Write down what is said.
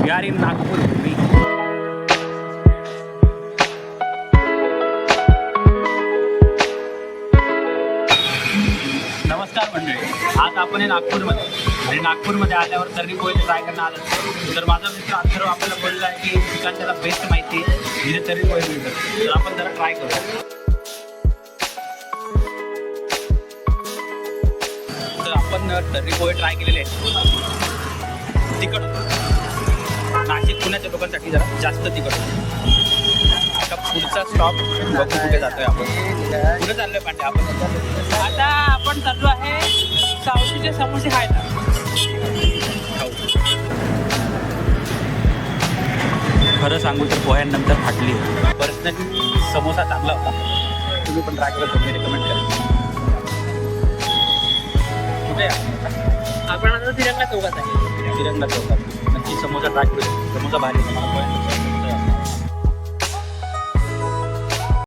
We are in Nagpur movie. नमस्कार मंडळी, आज आपण आहे नागपूरमध्ये आणि नागपूरमध्ये आल्यावर तर्री पोहे ट्राय करणार आलं. तर माझा मित्र अथर्व आपल्याला बोलला आहे की ठिकाण त्याला बेस्ट माहिती आहे जिथे तर्री पोहे मिळतात. तर आपण जरा ट्राय करू. तर आपण तर्री पोहे ट्राय केलेले आहेत. तिखट नाशिक पुण्याच्या लोकांसाठी जरा जास्त तिखट. आता पुढचा स्टॉप बघू कुठे जातोय आपण. कुठे चाललोय पांडे आपण? आता आपण चाललो आहे सावजीचे समोसे खायला. खरं सांगू तर पोह्यांनंतर फाटली. पर्सनली समोसा चांगला होता. तुम्ही पण ट्राय करत तुम्ही रेकमेंड करा. कुठे आपण आता तिरंगा चौकात आहे. तिरंगा चौकात नक्की समोसा ट्राय करू. समोसा भारी आहे. मला पोह्यांचा